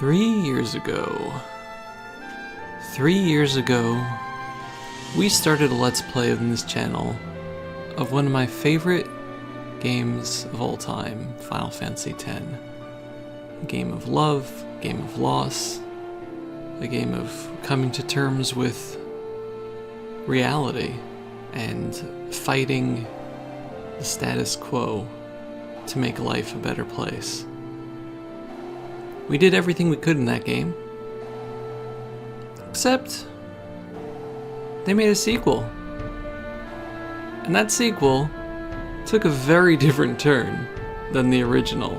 3 years ago, we started a Let's Play on this channel of one of my favorite games of all time, Final Fantasy X. A game of love, a game of loss, a game of coming to terms with reality and fighting the status quo to make life a better place. We did everything we could in that game, except they made a sequel. And that sequel took a very different turn than the original.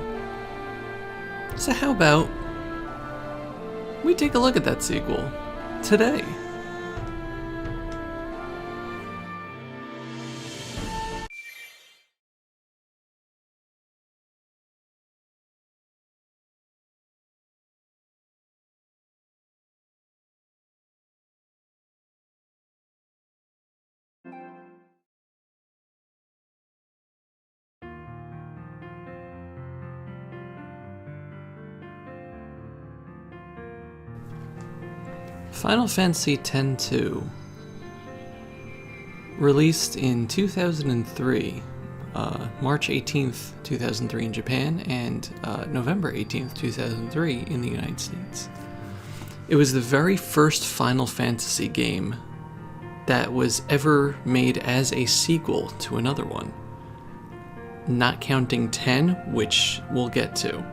So how about we take a look at that sequel today? Final Fantasy X-2, released in 2003, March 18th, 2003 in Japan, and November 18th, 2003 in the United States. It was the very first Final Fantasy game that was ever made as a sequel to another one, not counting 10, which we'll get to.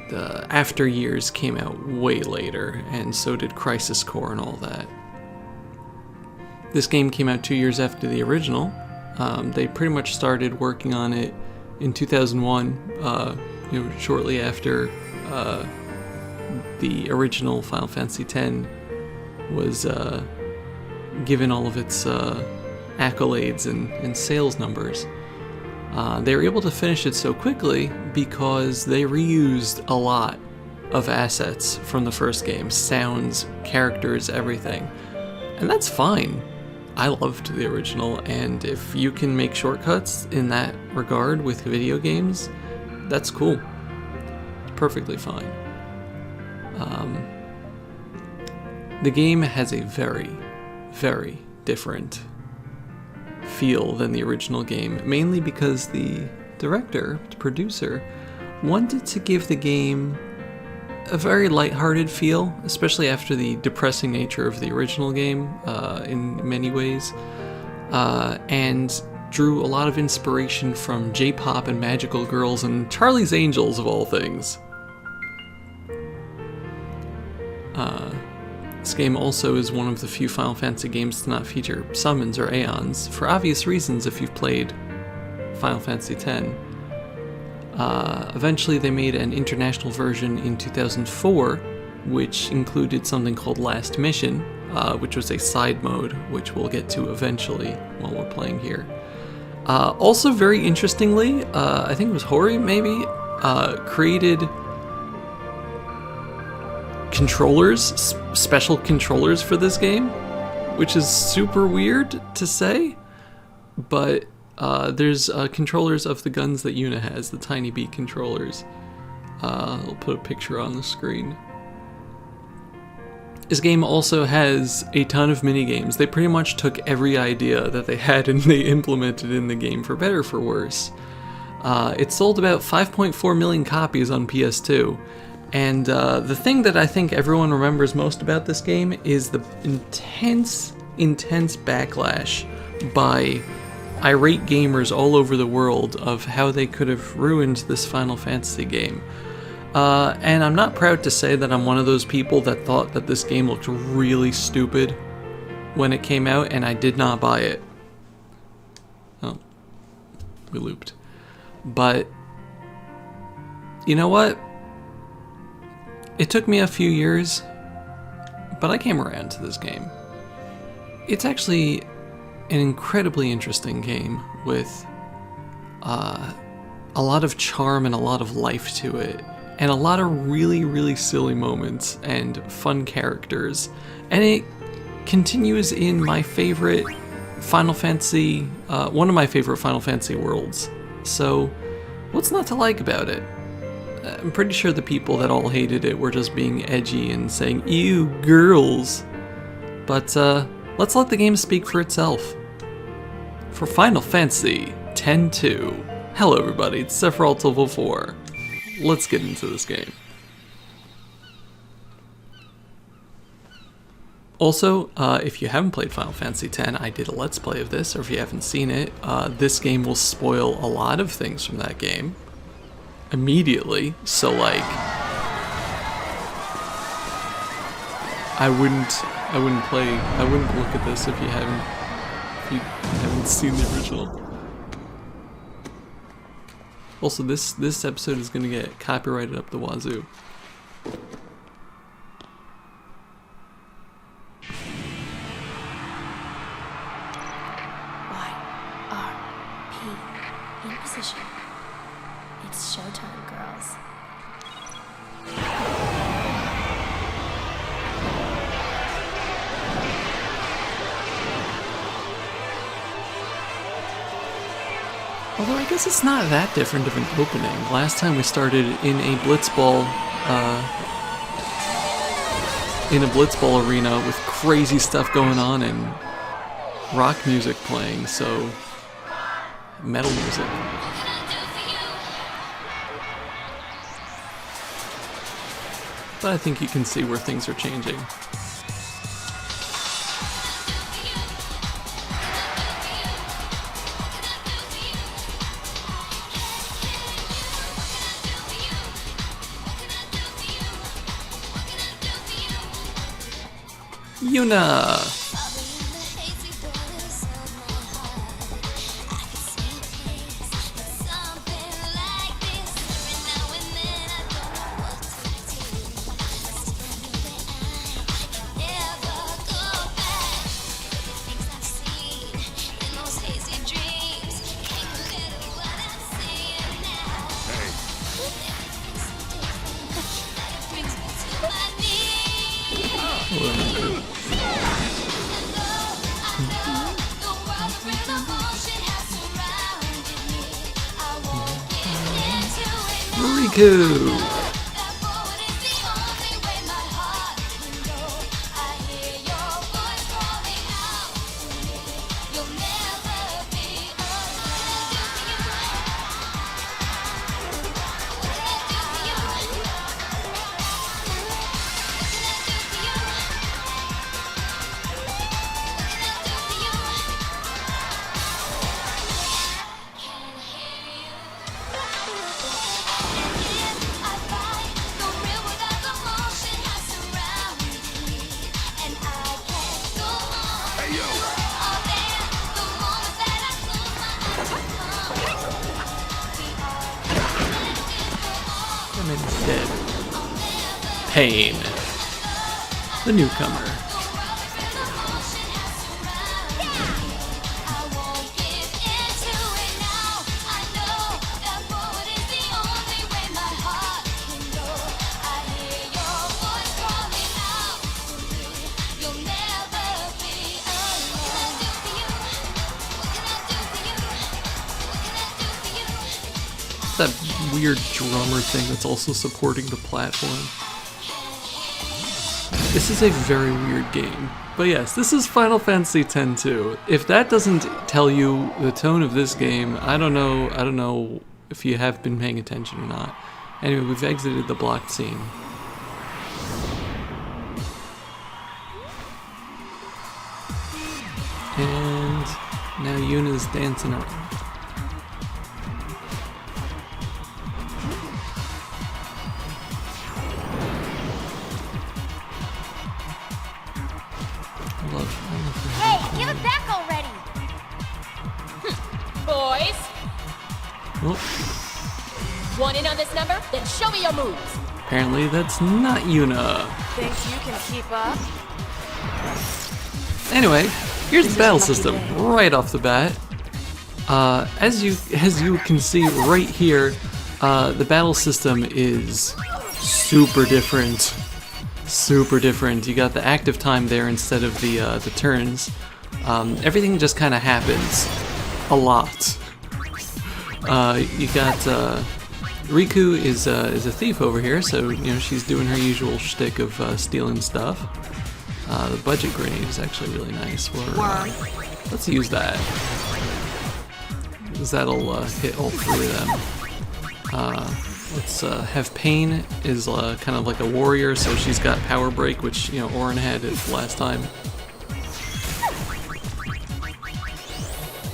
The After Years came out way later, and so did Crisis Core and all that. This game came out 2 years after the original. They pretty much started working on it in 2001, shortly after the original Final Fantasy X was given all of its accolades and sales numbers. They were able to finish it so quickly because they reused a lot of assets from the first game. Sounds, characters, everything. And that's fine. I loved the original, and if you can make shortcuts in that regard with video games, that's cool. It's perfectly fine. The game has a very, very different feel than the original game, mainly because the director, the producer, wanted to give the game a very lighthearted feel, especially after the depressing nature of the original game in many ways, and drew a lot of inspiration from J-pop and magical girls and Charlie's Angels of all things. This game also is one of the few Final Fantasy games to not feature summons or aeons, for obvious reasons if you've played Final Fantasy X. Eventually they made an international version in 2004, which included something called Last Mission, which was a side mode, which we'll get to eventually while we're playing here. Also very interestingly, I think it was Hori maybe, created controllers, special controllers for this game, which is super weird to say, but there's controllers of the guns that Yuna has, the tiny beat controllers. I'll put a picture on the screen. This game also has a ton of minigames. They pretty much took every idea that they had and they implemented in the game, for better or for worse. It sold about 5.4 million copies on PS2. And the thing that I think everyone remembers most about this game is the intense backlash by irate gamers all over the world of how they could have ruined this Final Fantasy game. And I'm not proud to say that I'm one of those people that thought that this game looked really stupid when it came out, and I did not buy it. Oh, we looped. But, you know what? It took me a few years, but I came around to this game. It's actually an incredibly interesting game with a lot of charm and a lot of life to it, and a lot of really, really silly moments and fun characters. And it continues in my favorite Final Fantasy, one of my favorite Final Fantasy worlds. So, what's not to like about it? I'm pretty sure the people that all hated it were just being edgy and saying, ew, girls. But let's let the game speak for itself. For Final Fantasy X-2. Hello everybody, it's Sephiroth Level 4. Let's get into this game. Also, if you haven't played Final Fantasy X, I did a Let's Play of this, or if you haven't seen it, this game will spoil a lot of things from that game immediately, so like, I wouldn't look at this if you haven't seen the original. Also, this episode is gonna get copyrighted up the wazoo. In position. It's showtime, girls. Although I guess it's not that different of an opening. Last time we started in a blitzball arena with crazy stuff going on and rock music playing, so metal music. But I think you can see where things are changing. Yuna! Riku! Instead, Pain, the newcomer. That weird drummer thing that's also supporting the platform. This is a very weird game. But yes, this is Final Fantasy X-2. If that doesn't tell you the tone of this game, I don't know if you have been paying attention or not. Anyway, we've exited the blocked scene. And now Yuna's dancing around. Hey, give it back already! Boys, Oh, want in on this number? Then show me your moves. apparently that's not Yuna. Think you can keep up? Anyway, here's the battle system right off the bat. As you can see right here, the battle system is super different. Super different. You got the active time there instead of the turns. Everything just kind of happens a lot. You got Riku is a thief over here, so you know she's doing her usual shtick of stealing stuff. The budget grenade is actually really nice. Let's use that, because that'll hit all three of them. Let's have Pain is kind of like a warrior, so she's got power break, which you know Auron had it last time.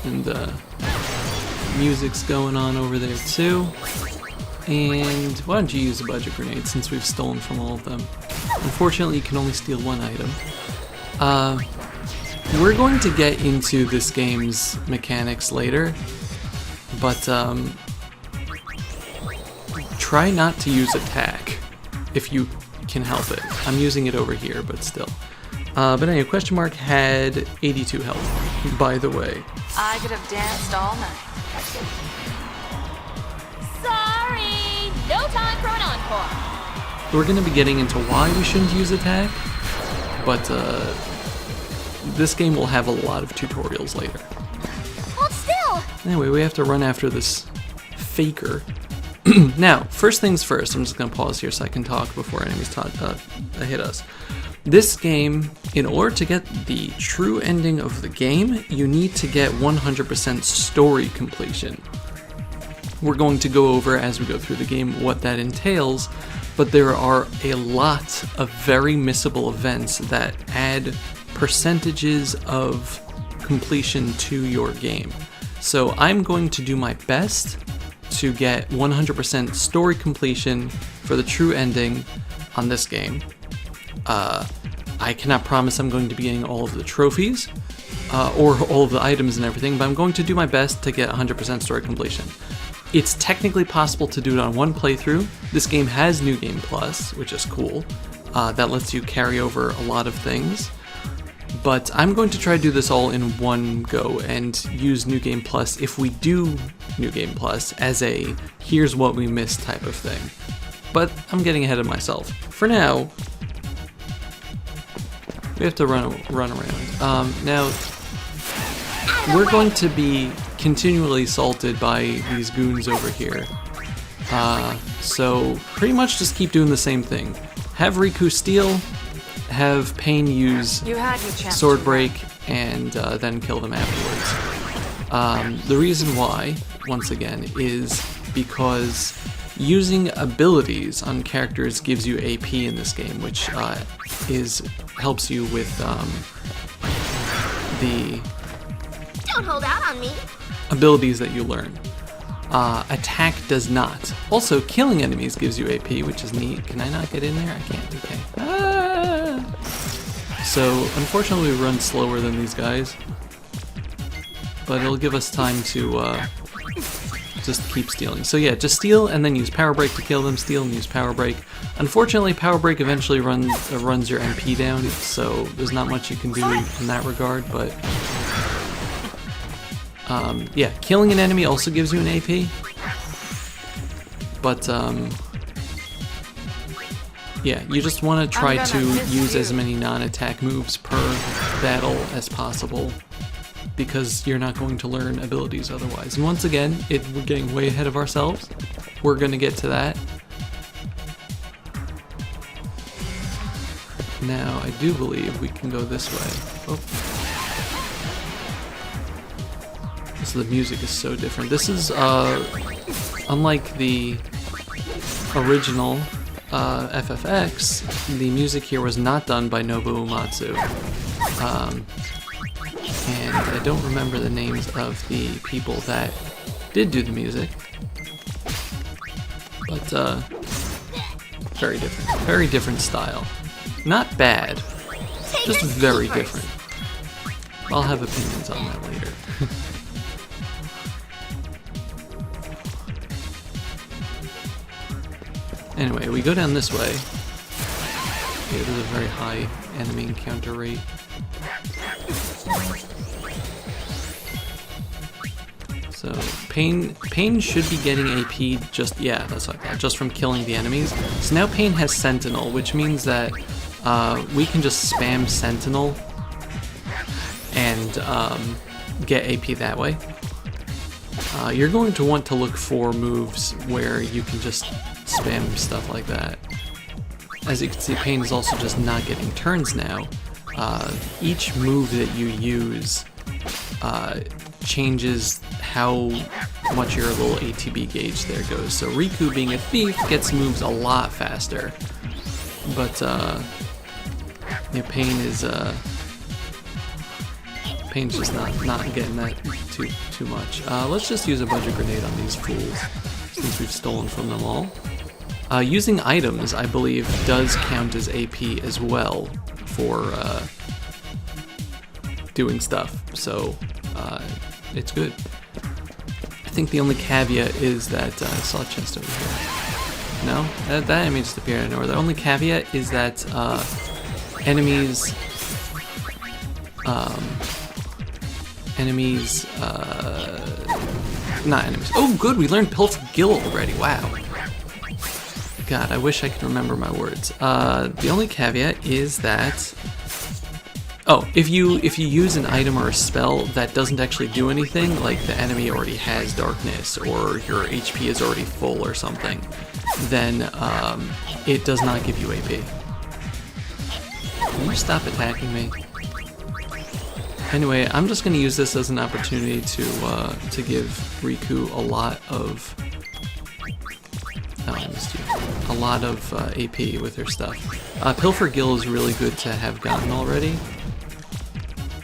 And music's going on over there too. And why don't you use a budget grenade since we've stolen from all of them? Unfortunately, you can only steal one item. We're going to get into this game's mechanics later, but try not to use attack if you can help it. I'm using it over here, but still. But anyway, Question Mark had 82 health, by the way. I could have danced all night. Sorry! No time for an encore! We're going to be getting into why we shouldn't use attack, but this game will have a lot of tutorials later. Hold still! Anyway, we have to run after this faker. Now, first things first, I'm just going to pause here so I can talk before enemies hit us. This game, in order to get the true ending of the game, you need to get 100% story completion. We're going to go over as we go through the game what that entails, but there are a lot of very missable events that add percentages of completion to your game. So I'm going to do my best to get 100% story completion for the true ending on this game. I cannot promise I'm going to be getting all of the trophies or all of the items and everything, but I'm going to do my best to get 100% story completion. It's technically possible to do it on one playthrough. This game has New Game Plus, which is cool. That lets you carry over a lot of things. But I'm going to try to do this all in one go and use New Game Plus if we do New Game Plus as a here's what we missed type of thing. But I'm getting ahead of myself. For now, we have to run around. Now, we're going to be continually assaulted by these goons over here. So pretty much just keep doing the same thing. Have Riku steal, have Pain use sword break, and then kill them afterwards. The reason why, once again, is because using abilities on characters gives you AP in this game, which helps you with the Don't hold out on me. abilities that you learn. Attack does not. Also, killing enemies gives you AP, which is neat. Can I not get in there? I can't. Okay. So, unfortunately, we run slower than these guys, but it'll give us time to just keep stealing. So yeah, just steal and then use power break to kill them. Steal and use power break. Unfortunately, power break eventually runs your MP down, so there's not much you can do in that regard. But yeah, killing an enemy also gives you an AP. But yeah, you just want to try to use as many non-attack moves per battle as possible, because you're not going to learn abilities otherwise. And once again, we're getting way ahead of ourselves. We're going to get to that. Now, I do believe we can go this way. Oh. So the music is so different. This is, unlike the original FFX, the music here was not done by Nobuo Uematsu. And I don't remember the names of the people that did do the music. But, very different style. Not bad, just very different. I'll have opinions on that later. Anyway, we go down this way. Okay, there's a very high enemy encounter rate. So, Pain should be getting AP just, yeah, that's like that, just from killing the enemies. So now Pain has Sentinel, which means that we can just spam Sentinel and get AP that way. you're going to want to look for moves where you can just spam stuff like that. As you can see, Pain is also just not getting turns now. Each move that you use changes how much your little ATB gauge there goes. So Riku, being a thief, gets moves a lot faster. But yeah, Pain's just not getting that too much. Let's just use a budget grenade on these fools, since we've stolen from them all. Using items, I believe, does count as AP as well for doing stuff, so it's good. I think the only caveat is that I saw a chest over here. No, that enemy just appeared out of nowhere. The only caveat is that enemies, not enemies. Oh, good, we learned Pilfer Gill already. Wow. God, I wish I could remember my words. The only caveat is that, oh, if you use an item or a spell that doesn't actually do anything, like the enemy already has darkness or your HP is already full or something, then it does not give you AP. Can you stop attacking me? Anyway, I'm just going to use this as an opportunity to give Riku a lot of AP with her stuff. Pilfer Gill is really good to have gotten already.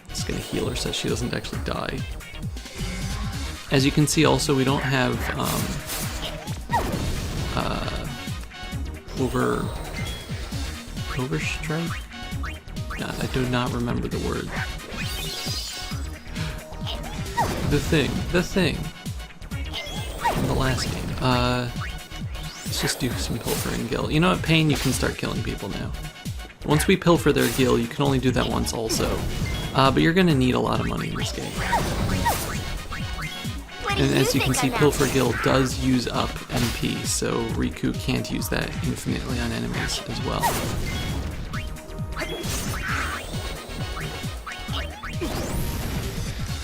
It's gonna heal her so she doesn't actually die. As you can see, also we don't have overstrike. God, I do not remember the word. The thing. From the last game. Let's just do some pilfering Gill. You know what, Pain, you can start killing people now. Once we pilfer their Gill, you can only do that once also. But you're gonna need a lot of money in this game. And as you can see, Pilfer Gill does use up MP, so Riku can't use that infinitely on enemies as well.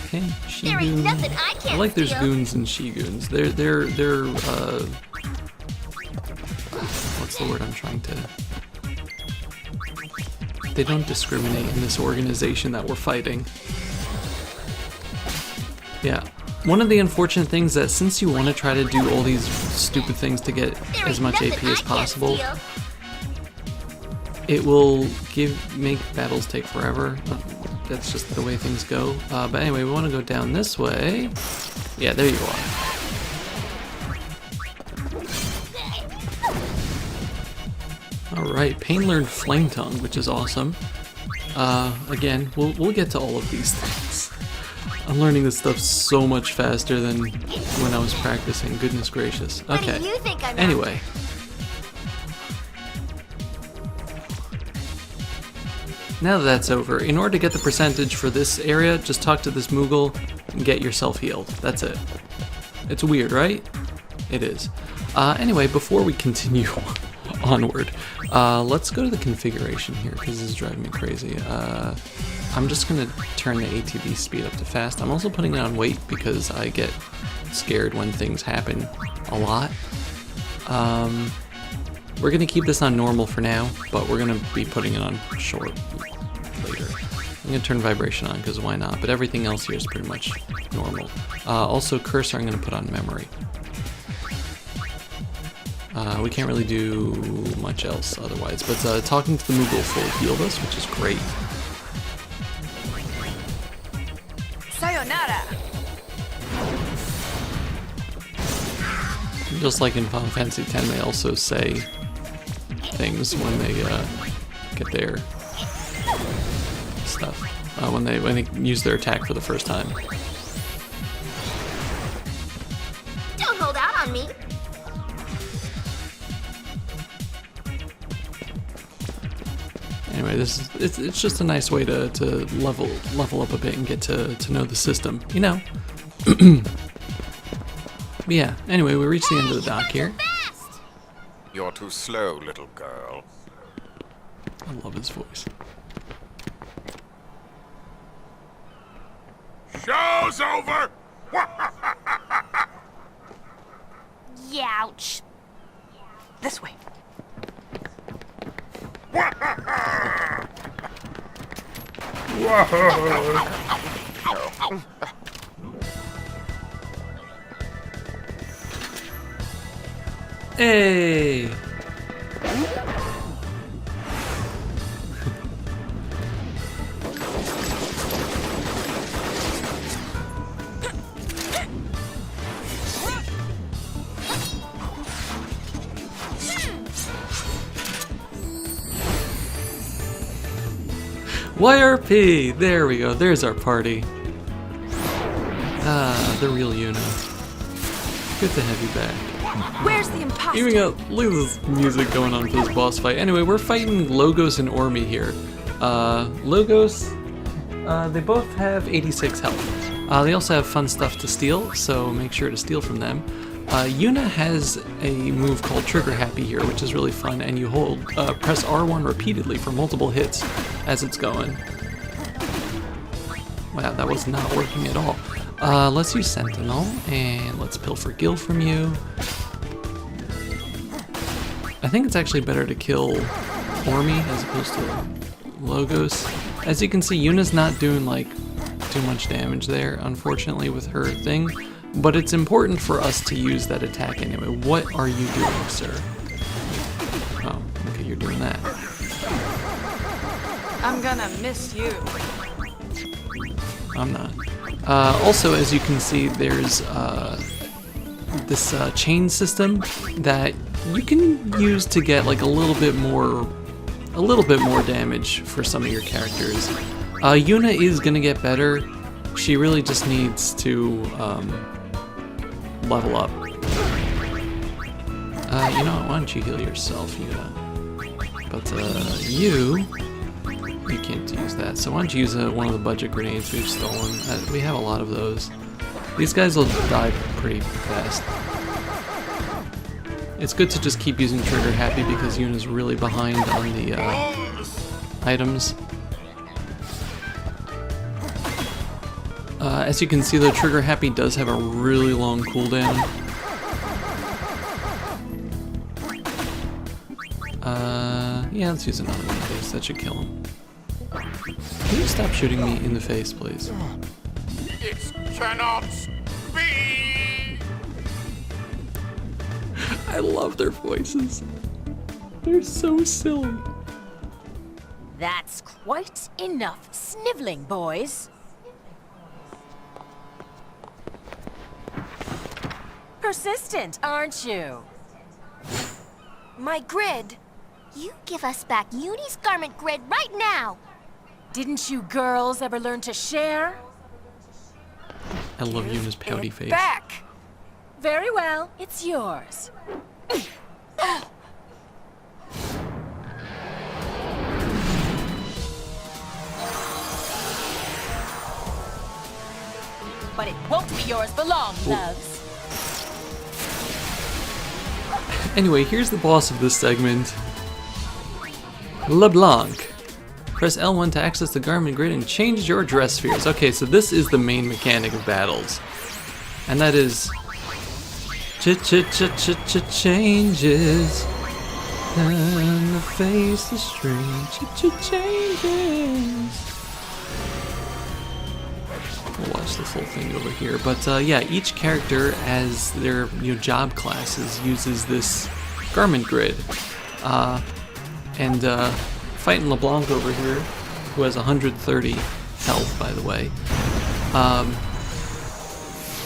Okay, She-goon. I like there's goons and she-goons. They're what's the word I'm trying to... They don't discriminate in this organization that we're fighting. Yeah. One of the unfortunate things that since you want to try to do all these stupid things to get as much AP as possible, it will make battles take forever. That's just the way things go. But anyway, we want to go down this way. Yeah, there you are. Alright, Pain learned Flame Tongue, which is awesome. Again, we'll get to all of these things. I'm learning this stuff so much faster than when I was practicing, goodness gracious. Okay, anyway. Now that that's over, in order to get the percentage for this area, just talk to this Moogle and get yourself healed. That's it. It's weird, right? It is. Anyway, before we continue onward, let's go to the configuration here, because this is driving me crazy. I'm just going to turn the ATB speed up to fast. I'm also putting it on weight because I get scared when things happen a lot. We're going to keep this on normal for now, but we're going to be putting it on short later. I'm going to turn vibration on because why not, but everything else here is pretty much normal. Also, cursor I'm going to put on memory. We can't really do much else otherwise, but talking to the Moogle will heal us, which is great. Sayonara. Just like in Final Fantasy X, they also say things when they get their stuff, when they use their attack for the first time. Don't hold out on me. Anyway, it's just a nice way to level up a bit and get to know the system, you know. But yeah, anyway, we reached the end of the dock here. You're too slow, little girl. I love his voice. Show's over! Ouch. This way. Hey! YRP! There we go, there's our party. Ah, the real Yuna. Good to have you back. Where's the imposter? Even look at this music going on for this boss fight. Anyway, we're fighting Logos and Ormi here. Logos, they both have 86 health. They also have fun stuff to steal, so make sure to steal from them. Yuna has a move called Trigger Happy here, which is really fun, and you press R1 repeatedly for multiple hits as it's going. Wow, that was not working at all. Let's use Sentinel, and let's pilfer Gil from you. I think it's actually better to kill Ormi as opposed to Logos. As you can see, Yuna's not doing like too much damage there, unfortunately, with her thing. But it's important for us to use that attack anyway. What are you doing, sir? Oh, okay, you're doing that. I'm gonna miss you. I'm not. Also, as you can see, there's this chain system that you can use to get like a little bit more damage for some of your characters. Yuna is gonna get better. She really just needs to level up. You know what? Why don't you heal yourself, Yuna? But you can't use that. So why don't you use one of the budget grenades we've stolen? We have a lot of those. These guys will die pretty fast. It's good to just keep using Trigger Happy because Yuna's really behind on the items. As you can see, though, Trigger Happy does have a really long cooldown. Yeah, let's use another one of these. That should kill him. Can you stop shooting me in the face, please? It cannot be! I love their voices. They're so silly. That's quite enough sniveling, boys. Persistent, aren't you? My grid. You give us back Uni's garment grid right now. Didn't you girls ever learn to share? I love Yuna's pouty face. Back. Very well, it's yours. But it won't be yours for long, loves. Anyway, here's the boss of this segment. LeBlanc. Press L1 to access the garment grid and change your dress spheres. Okay, so this is the main mechanic of battles. And that is... changes. And the face is strange. Changes. We'll watch the full thing over here. But yeah, each character as their job classes uses this garment grid. Fighting LeBlanc over here, who has 130 health, by the way.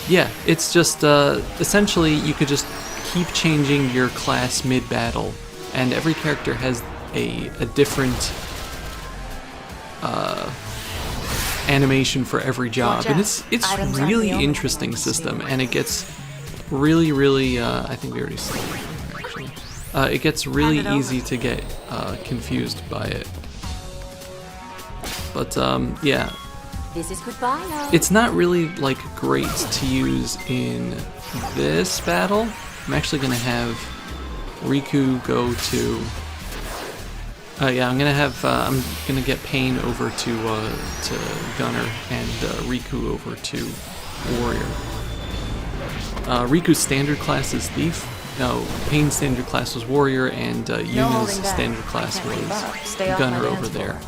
Yeah, it's just essentially you could just keep changing your class mid-battle, and every character has a different animation for every job, and it's really interesting system, and it gets really I think we already saw it actually. It gets really easy to get confused by it. But yeah. This is goodbye now. It's not really like great to use in this battle. I'm actually gonna have Riku go to. Yeah, I'm gonna get Pain over to Gunner and Riku over to Warrior. Riku's standard class is Thief, no, Payne's standard class was warrior, and Yuna's holding back. standard class I can't leave was out. Stay off my gunner dance over there.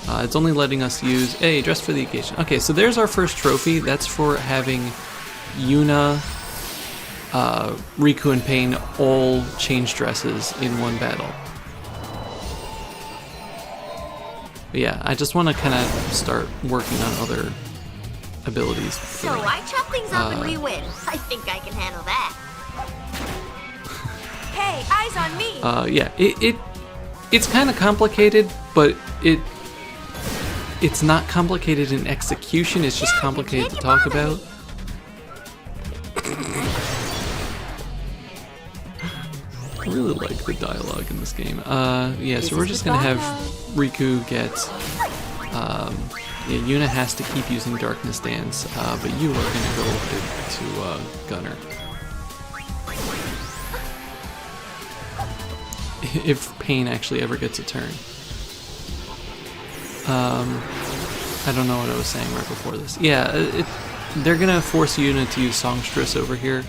floor. It's only letting us use, hey, dress for the occasion. Okay, so there's our first trophy. That's for having Yuna, Riku, and Payne all change dresses in one battle. But yeah, I just want to kind of start working on other abilities. So I chop things up and we win. I think I can handle that. Hey, eyes on me! Yeah, it's kind of complicated, but it's not complicated in execution. It's just complicated to talk about. I really like the dialogue in this game. Yeah, so we're just gonna have Riku get. Yeah, Yuna has to keep using Darkness Dance, but you are gonna go over to Gunner. If Payne actually ever gets a turn. I don't know what I was saying right before this. Yeah, they're gonna force Yuna to use Songstress over here,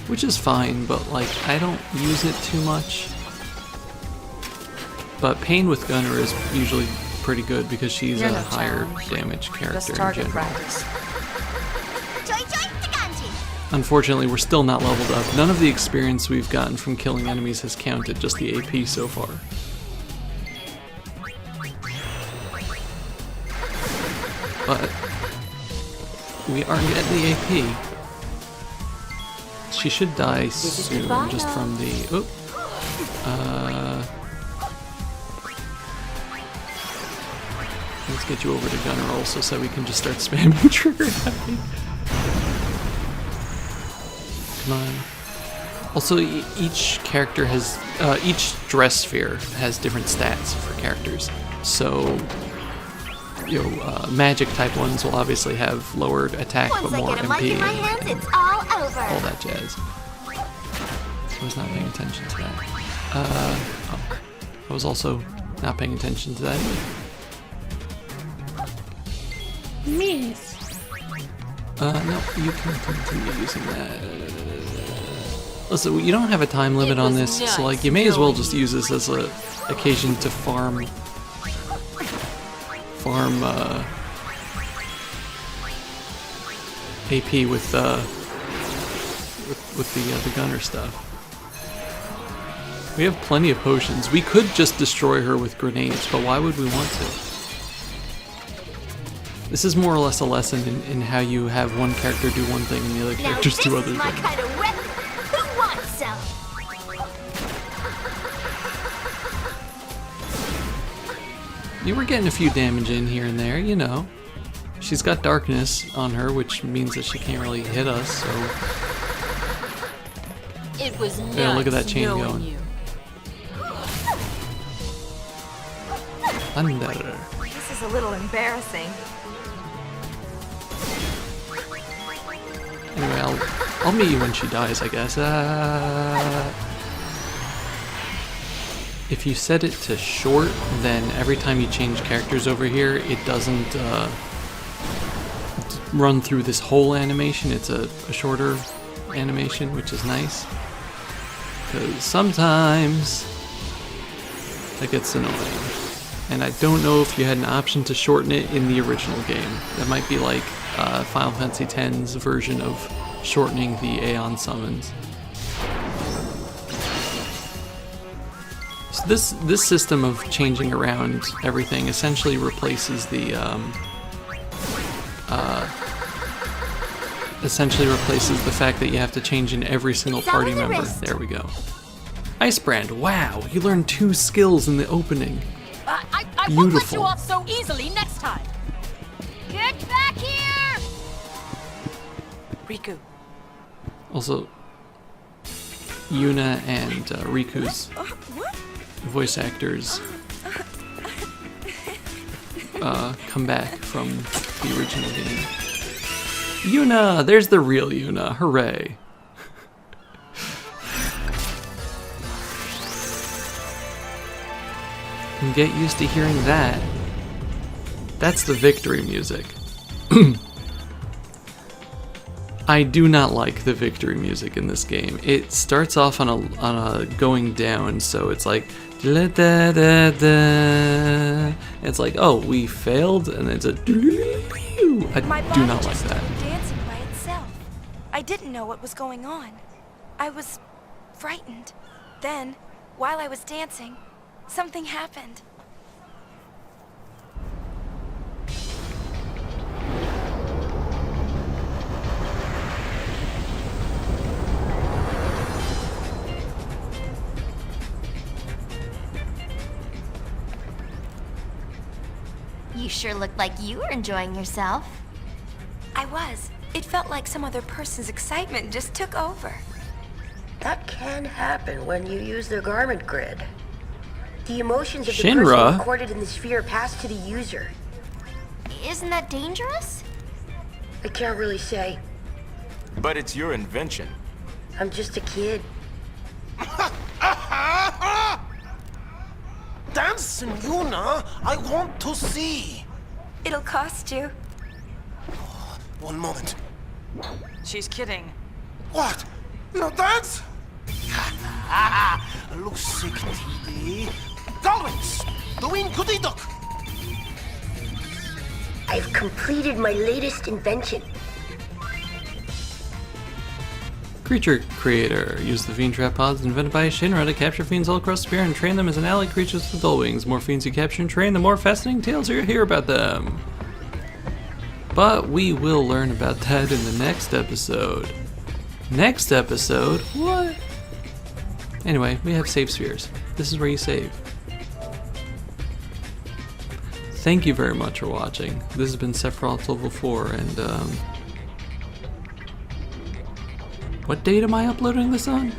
which is fine, but like I don't use it too much. But Payne with Gunner is usually pretty good because she's You're a no higher challenge. damage Just character in target general. practice. Joy, joy, Taganji! Unfortunately, we're still not leveled up. None of the experience we've gotten from killing enemies has counted, just the AP so far. But we are getting the AP. She should die soon, just from the... Oh. Let's get you over to Gunner also so we can just start spamming trigger happy. Come on. Also, each character has... each dress sphere has different stats for characters. So... You know, magic type ones will obviously have lower attack but Once I more get a mic MP in my and hands, it's all over. all that jazz. I was not paying attention to that. Oh. I was also not paying attention to that either. Miss. No, you can continue using that. Listen, you don't have a time limit on this, so like you may as well just use this as a occasion to farm AP with the gunner stuff. We have plenty of potions. We could just destroy her with grenades, but why would we want to? This is more or less a lesson in how you have one character do one thing and the other Now characters this do is other my things. kind of weapon. Who wants some? You were getting a few damage in here and there, you know. She's got darkness on her, which means that she can't really hit us, so... It was nice Yeah, look at that chain knowing going. you. Thunder. This is a little embarrassing. Anyway, I'll meet you when she dies, I guess. If you set it to short, then every time you change characters over here, it doesn't run through this whole animation. It's a shorter animation, which is nice. Because sometimes that gets annoying. And I don't know if you had an option to shorten it in the original game. That might be like Final Fantasy X's version of shortening the Aeon summons. So this system of changing around everything essentially replaces the fact that you have to change in every single party member. There we go. Icebrand, wow, you learned 2 skills in the opening. I won't let you Beautiful. off so easily next time. Get back here! Riku. Also, Yuna and Riku's voice actors come back from the original game. Yuna! There's the real Yuna. Hooray. And get used to hearing that. That's the victory music. I do not like the victory music in this game. It starts off on a going down, so it's like da da da da. It's like, oh, we failed, and it's a. I do not like that. Dancing by itself. I didn't know what was going on. I was frightened. Then, while I was dancing, something happened. You sure looked like you were enjoying yourself. I was. It felt like some other person's excitement just took over. That can happen when you use the garment grid. The emotions of the Shinra. person recorded in the sphere pass to the user. Isn't that dangerous? I can't really say. But it's your invention. I'm just a kid. Dance, Yuna! I want to see! It'll cost you. One moment. She's kidding. What? No dance? Looks sick, TV. Darlings! The wind goody duck! I've completed my latest invention. Creature Creator. Use the fiend trap pods invented by Shinra to capture fiends all across Spira and train them as an allied creatures with dull wings. The more fiends you capture and train, the more fascinating tales you'll hear about them. But we will learn about that in the next episode. Next episode? What? Anyway, we have save spheres. This is where you save. Thank you very much for watching. This has been Sephiroth Level 4, and what date am I uploading this on?